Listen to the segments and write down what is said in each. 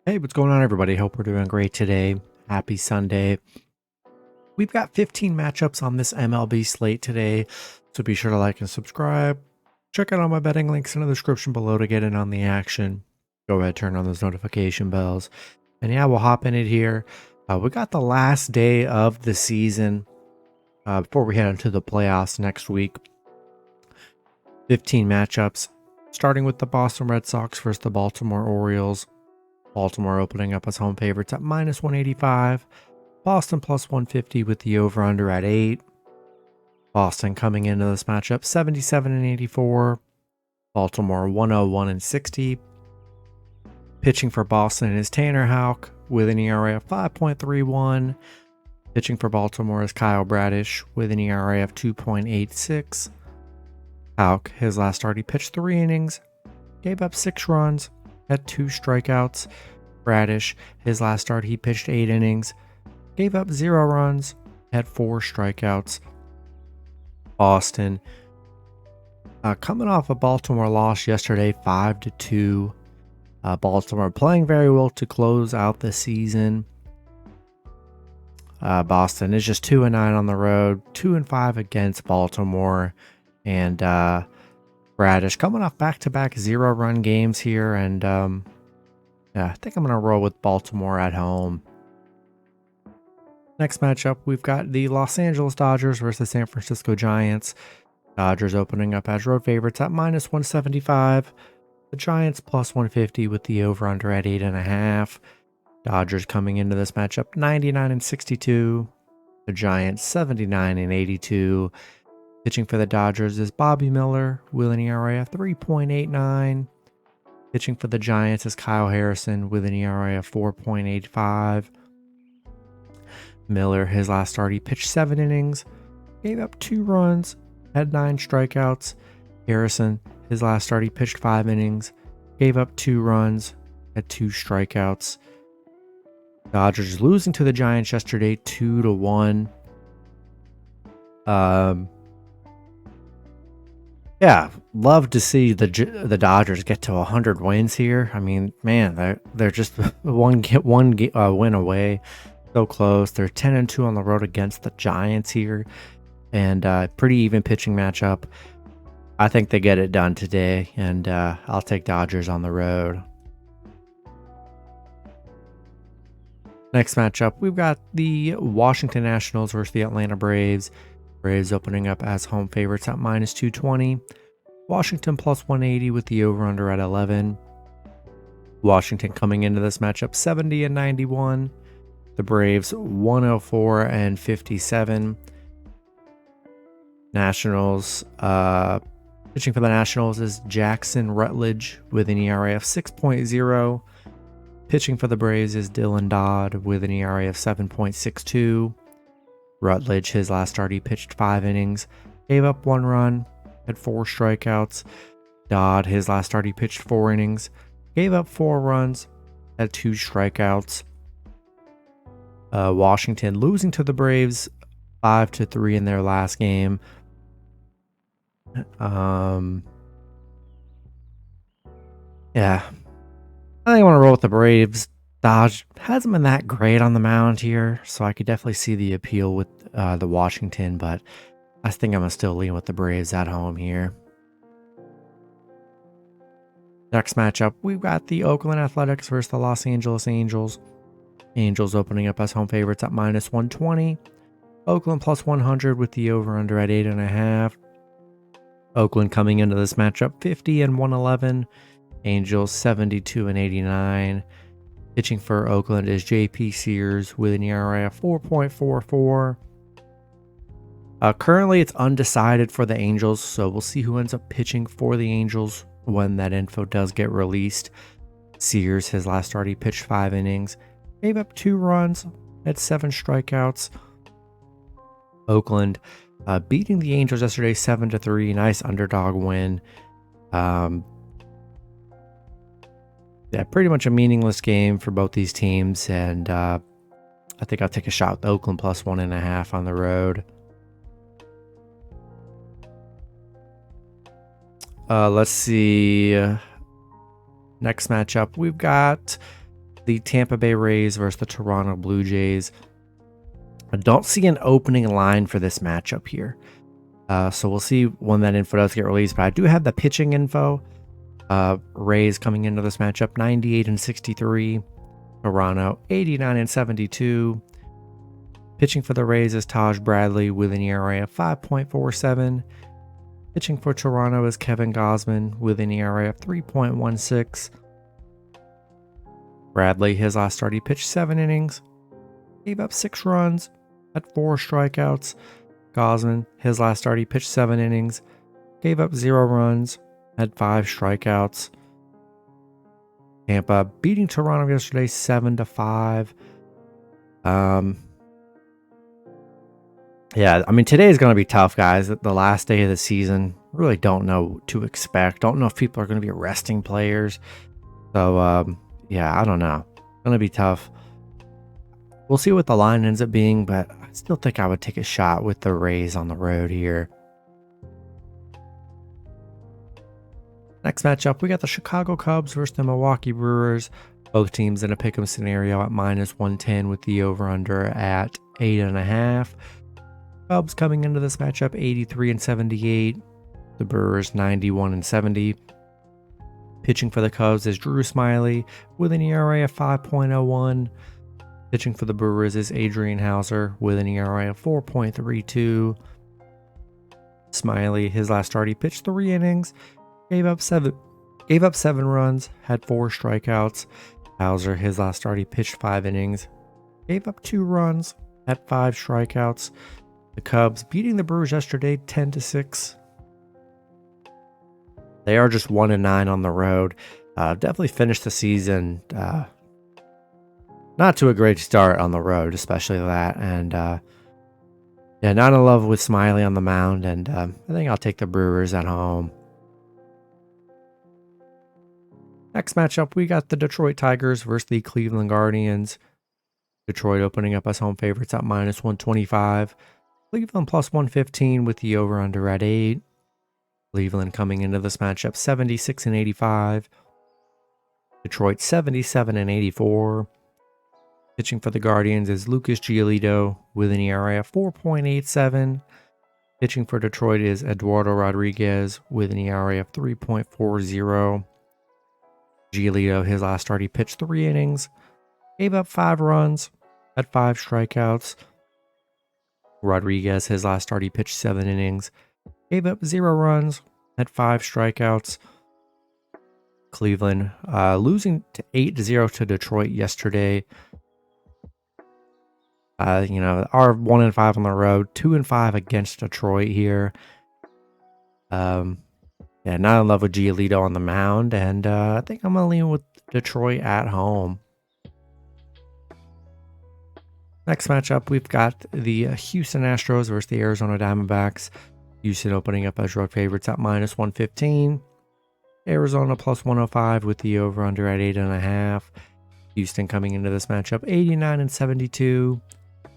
Hey, what's going on, everybody? Hope we're doing great today. Happy Sunday. We've got 15 matchups on this MLB slate today, so be sure to like and subscribe. Check out all my betting links in the description below to get in on the action. Go ahead, turn on those notification bells. And yeah, we'll hop in it here. We got the last day of the season before we head into the playoffs next week. 15 matchups, starting with the Boston Red Sox versus the Baltimore Orioles. Baltimore opening up as home favorites at minus 185. Boston plus 150 with the over-under at 8. Boston coming into this matchup 77 and 84. Baltimore 101 and 60. Pitching for Boston is Tanner Houck with an ERA of 5.31. Pitching for Baltimore is Kyle Bradish with an ERA of 2.86. Houck, his last start, he pitched 3 innings, gave up 6 runs, had 2 strikeouts. Bradish, his last start, he pitched 8 innings, gave up 0 runs, had 4 strikeouts. Boston, coming off a Baltimore loss yesterday, 5-2. Baltimore playing very well to close out the season. Boston is just 2-9 on the road, 2-5 against Baltimore, and Bradish coming off back-to-back 0-run games here, and yeah, I think I'm going to roll with Baltimore at home. Next matchup, we've got the Los Angeles Dodgers versus the San Francisco Giants. Dodgers opening up as road favorites at minus 175. The Giants plus 150 with the over-under at 8.5. Dodgers coming into this matchup 99 and 62. The Giants 79 and 82. Pitching for the Dodgers is Bobby Miller with an ERA of 3.89. Pitching for the Giants is Kyle Harrison with an ERA of 4.85. Miller, his last start, he pitched 7 innings, gave up 2 runs, had 9 strikeouts. Harrison, his last start, he pitched 5 innings, gave up 2 runs, had 2 strikeouts. Dodgers losing to the Giants yesterday 2-1. Yeah, love to see the Dodgers get to 100 wins here. I mean, man, they're just one win away. So close. They're 10-2 on the road against the Giants here, and pretty even pitching matchup. I think they get it done today, and I'll take Dodgers on the road. Next matchup, we've got the Washington Nationals versus the Atlanta Braves. Braves opening up as home favorites at minus 220. Washington plus 180 with the over-under at 11. Washington coming into this matchup 70 and 91. The Braves 104 and 57. Nationals, pitching for the Nationals is Jackson Rutledge with an ERA of 6.0. Pitching for the Braves is Dylan Dodd with an ERA of 7.62. Rutledge, his last start, he pitched 5 innings, gave up 1 run, had 4 strikeouts. Dodd, his last start, he pitched 4 innings, gave up 4 runs, had 2 strikeouts. Washington losing to the Braves 5-3 in their last game. Yeah, I think I want to roll with the Braves. Dodge hasn't been that great on the mound here, so I could definitely see the appeal with the Washington, but I think I'm going to still lean with the Braves at home here. Next matchup, we've got the Oakland Athletics versus the Los Angeles Angels. Angels opening up as home favorites at minus 120. Oakland plus 100 with the over-under at 8.5. Oakland coming into this matchup 50 and 111. Angels 72 and 89. Pitching for Oakland is J.P. Sears with an ERA of 4.44. Currently, it's undecided for the Angels, so we'll see who ends up pitching for the Angels when that info does get released. Sears, his last start, he pitched 5 innings, gave up 2 runs, had 7 strikeouts. Oakland beating the Angels yesterday 7-3, nice underdog win. Yeah, pretty much a meaningless game for both these teams, and I think I'll take a shot with Oakland plus 1.5 on the road. Let's see. Next matchup, we've got the Tampa Bay Rays versus the Toronto Blue Jays. I don't see an opening line for this matchup here. So we'll see when that info does get released. But I do have the pitching info. Rays coming into this matchup 98-63. Toronto 89-72. Pitching for the Rays is Taj Bradley with an ERA of 5.47. Pitching for Toronto is Kevin Gausman with an ERA of 3.16. Bradley, his last start, he pitched 7 innings, gave up 6 runs, had 4 strikeouts. Gausman, his last start, he pitched 7 innings, gave up 0 runs, had 5 strikeouts. Tampa beating Toronto yesterday 7-5. Yeah, I mean, today is going to be tough, guys. The last day of the season, really don't know what to expect. Don't know if people are going to be resting players. So, yeah, I don't know. Going to be tough. We'll see what the line ends up being, but I still think I would take a shot with the Rays on the road here. Next matchup, we got the Chicago Cubs versus the Milwaukee Brewers. Both teams in a pick'em scenario at -110 with the over-under at 8.5. Cubs coming into this matchup 83-78. The Brewers 91-70. Pitching for the Cubs is Drew Smyly with an ERA of 5.01. Pitching for the Brewers is Adrian Hauser with an ERA of 4.32. Smyly, his last start, he pitched 3 innings, gave up 7 runs, had 4 strikeouts. Hauser, his last start, he pitched 5 innings, gave up 2 runs, had 5 strikeouts. The Cubs beating the Brewers yesterday 10-6. They are just 1-9 on the road. Definitely finished the season not to a great start on the road, especially that. And yeah, not in love with Smyly on the mound. And I think I'll take the Brewers at home. Next matchup, we got the Detroit Tigers versus the Cleveland Guardians. Detroit opening up as home favorites at -125. Cleveland +115 with the over-under at 8. Cleveland coming into this matchup 76-85. Detroit 77-84. Pitching for the Guardians is Lucas Giolito with an ERA of 4.87. Pitching for Detroit is Eduardo Rodriguez with an ERA of 3.40. Giolito, his last start, he pitched 3 innings, gave up 5 runs, had 5 strikeouts. Rodriguez, his last start, he pitched 7 innings, gave up 0 runs, had 5 strikeouts. Cleveland losing to 8-0 to Detroit yesterday. Are 1-5 on the road, 2-5 against Detroit here. Yeah, not in love with Giolito on the mound, and I think I'm gonna lean with Detroit at home. Next matchup, we've got the Houston Astros versus the Arizona Diamondbacks. Houston opening up as road favorites at -115. Arizona +105 with the over-under at 8.5. Houston coming into this matchup 89-72.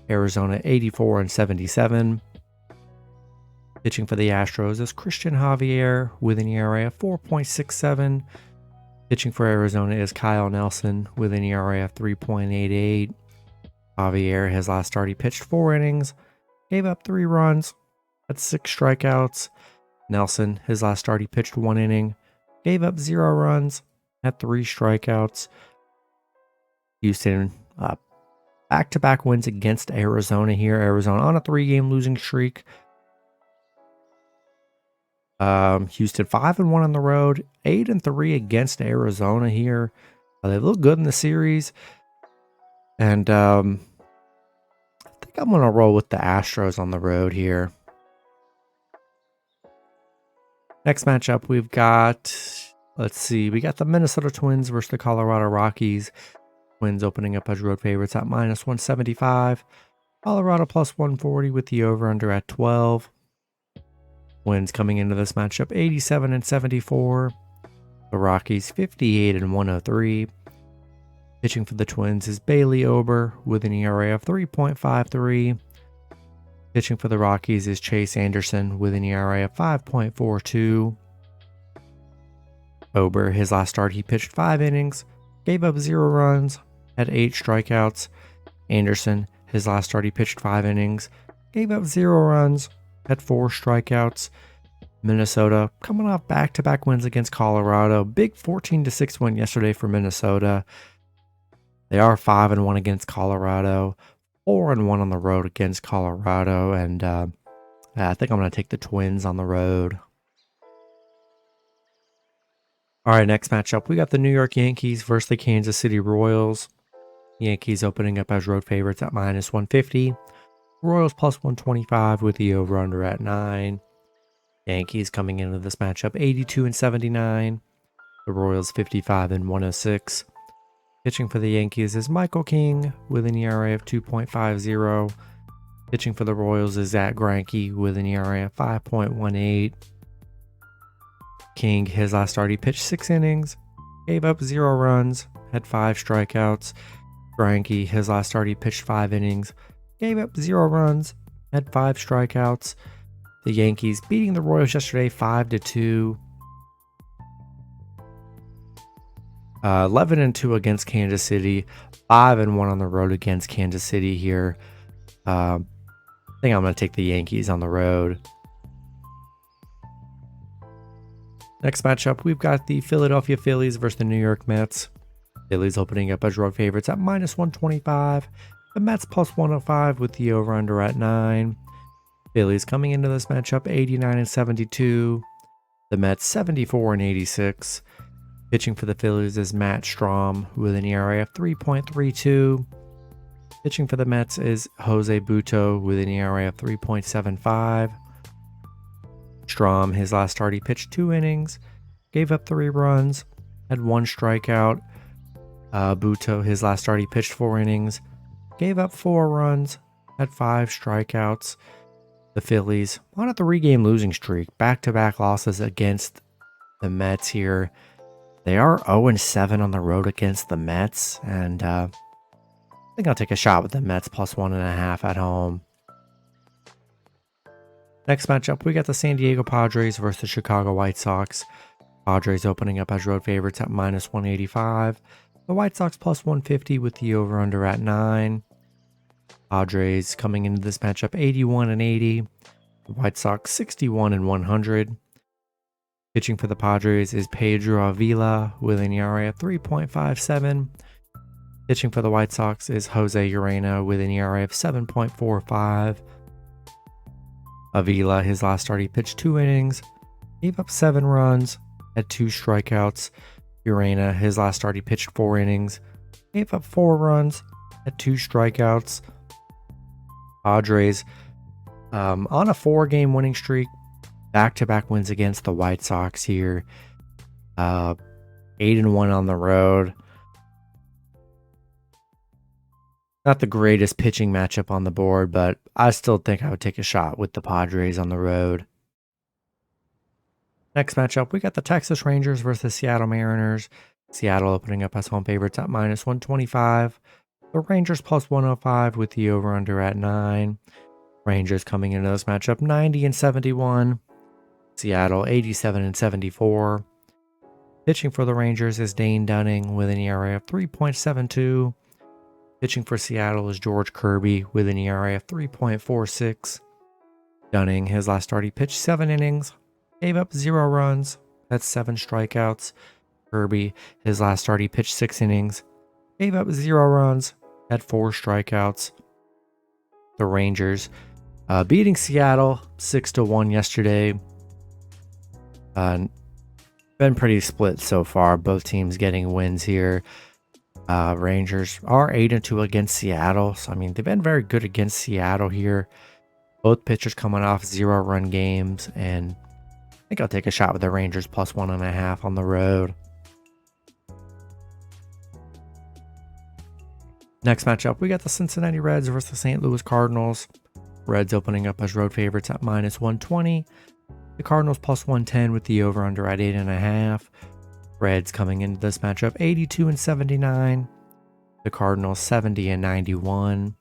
Arizona 84-77. Pitching for the Astros is Christian Javier with an ERA of 4.67. Pitching for Arizona is Kyle Nelson with an ERA of 3.88. Javier, his last start, he pitched 4 innings, gave up 3 runs, had 6 strikeouts. Nelson, his last start, he pitched 1 inning, gave up 0 runs, had 3 strikeouts. Houston, back-to-back wins against Arizona here. Arizona on a 3-game losing streak. Houston 5-1 on the road, 8-3 against Arizona here. They look good in the series. And I think I'm going to roll with the Astros on the road here. Next matchup, we've got, we got the Minnesota Twins versus the Colorado Rockies. Twins opening up as road favorites at -175. Colorado +140 with the over-under at 12. Twins coming into this matchup 87-74. The Rockies 58-103. Pitching for the Twins is Bailey Ober with an ERA of 3.53. Pitching for the Rockies is Chase Anderson with an ERA of 5.42. Ober, his last start, he pitched 5 innings, gave up 0 runs, had 8 strikeouts. Anderson, his last start, he pitched 5 innings, gave up 0 runs, had 4 strikeouts. Minnesota coming off back-to-back wins against Colorado. Big 14-6 win yesterday for Minnesota. They are 5-1 against Colorado, 4-1 on the road against Colorado, and I think I'm going to take the Twins on the road. All right, next matchup, we got the New York Yankees versus the Kansas City Royals. Yankees opening up as road favorites at -150. Royals +125 with the over-under at 9. Yankees coming into this matchup 82-79. The Royals 55-106. Pitching for the Yankees is Michael King with an ERA of 2.50. Pitching for the Royals is Zach Greinke with an ERA of 5.18. King, his last start, he pitched 6 innings, gave up 0 runs, had 5 strikeouts. Greinke, his last start, he pitched 5 innings, gave up 0 runs, had 5 strikeouts. The Yankees beating the Royals yesterday 5-2. 11-2 against Kansas City, 5-1 on the road against Kansas City here. I think I'm going to take the Yankees on the road. Next matchup, we've got the Philadelphia Phillies versus the New York Mets. Phillies opening up as road favorites at -125. The Mets +105 with the over-under at 9. Phillies coming into this matchup 89-72. The Mets 74-86. Pitching for the Phillies is Matt Strahm with an ERA of 3.32. Pitching for the Mets is Jose Butto with an ERA of 3.75. Strahm, his last start, he pitched 2 innings, gave up 3 runs, had 1 strikeout. Butto, his last start, he pitched 4 innings, gave up 4 runs, had 5 strikeouts. The Phillies on a 3-game losing streak, back-to-back losses against the Mets here. They are 0-7 on the road against the Mets, and I think I'll take a shot with the Mets +1.5 at home. Next matchup, we got the San Diego Padres versus the Chicago White Sox. Padres opening up as road favorites at -185. The White Sox +150 with the over-under at 9. Padres coming into this matchup 81-80. The White Sox 61-100. Pitching for the Padres is Pedro Avila with an ERA of 3.57. Pitching for the White Sox is Jose Urena with an ERA of 7.45. Avila, his last start, he pitched 2 innings, gave up 7 runs, had 2 strikeouts. Urena, his last start, he pitched 4 innings, gave up 4 runs, had 2 strikeouts. Padres on a 4-game winning streak, back-to-back wins against the White Sox here. 8-1 on the road. Not the greatest pitching matchup on the board, but I still think I would take a shot with the Padres on the road. Next matchup, we got the Texas Rangers versus the Seattle Mariners. Seattle opening up as home favorites at -125. The Rangers +105 with the over-under at 9. Rangers coming into this matchup 90-71. Seattle 87-74. Pitching for the Rangers is Dane Dunning with an ERA of 3.72. Pitching for Seattle is George Kirby with an ERA of 3.46. Dunning, his last start, he pitched 7 innings, gave up 0 runs, had 7 strikeouts. Kirby, his last start, he pitched 6 innings, gave up 0 runs, had 4 strikeouts. The Rangers beating Seattle 6-1 yesterday. Been pretty split so far, both teams getting wins here. Rangers are 8-2 against Seattle. So, I mean, they've been very good against Seattle here. Both pitchers coming off 0-run games. And I think I'll take a shot with the Rangers +1.5 on the road. Next matchup, we got the Cincinnati Reds versus the St. Louis Cardinals. Reds opening up as road favorites at -120. The Cardinals +110 with the over-under at 8.5. Reds coming into this matchup 82-79. The Cardinals 70-91.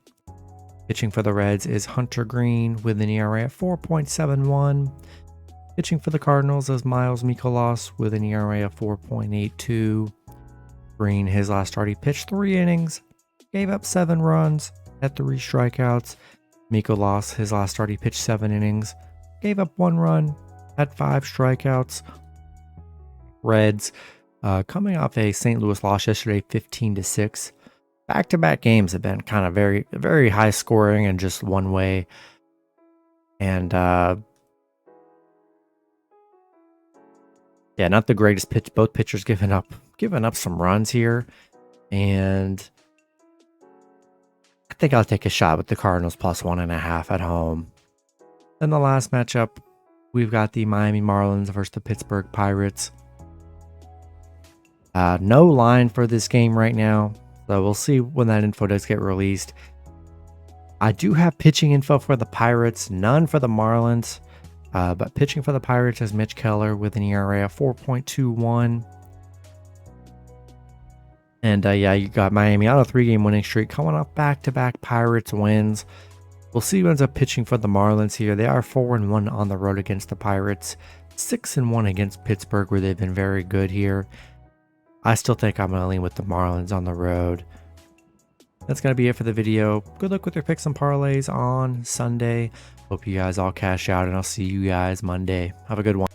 Pitching for the Reds is Hunter Green with an ERA of 4.71. Pitching for the Cardinals is Miles Mikolas with an ERA of 4.82. Green, his last start, he pitched 3 innings, gave up 7 runs, had 3 strikeouts. Miko lost his last start. He pitched 7 innings, gave up 1 run, had 5 strikeouts. Reds, coming off a St. Louis loss yesterday, 15-6. Back-to-back games have been kind of very, very high scoring and just one way. And yeah, not the greatest pitch. Both pitchers giving up some runs here, and I think I'll take a shot with the Cardinals plus 1.5 at home. Then the last matchup, we've got the Miami Marlins versus the Pittsburgh Pirates. No line for this game right now, so we'll see when that info does get released. I do have pitching info for the Pirates, none for the Marlins, but pitching for the Pirates is Mitch Keller with an ERA of 4.21. And yeah, you got Miami on a 3-game winning streak, coming off back-to-back Pirates wins. We'll see who ends up pitching for the Marlins here. They are 4-1 on the road against the Pirates, 6-1 against Pittsburgh, where they've been very good here. I still think I'm going to lean with the Marlins on the road. That's going to be it for the video. Good luck with your picks and parlays on Sunday. Hope you guys all cash out, and I'll see you guys Monday. Have a good one.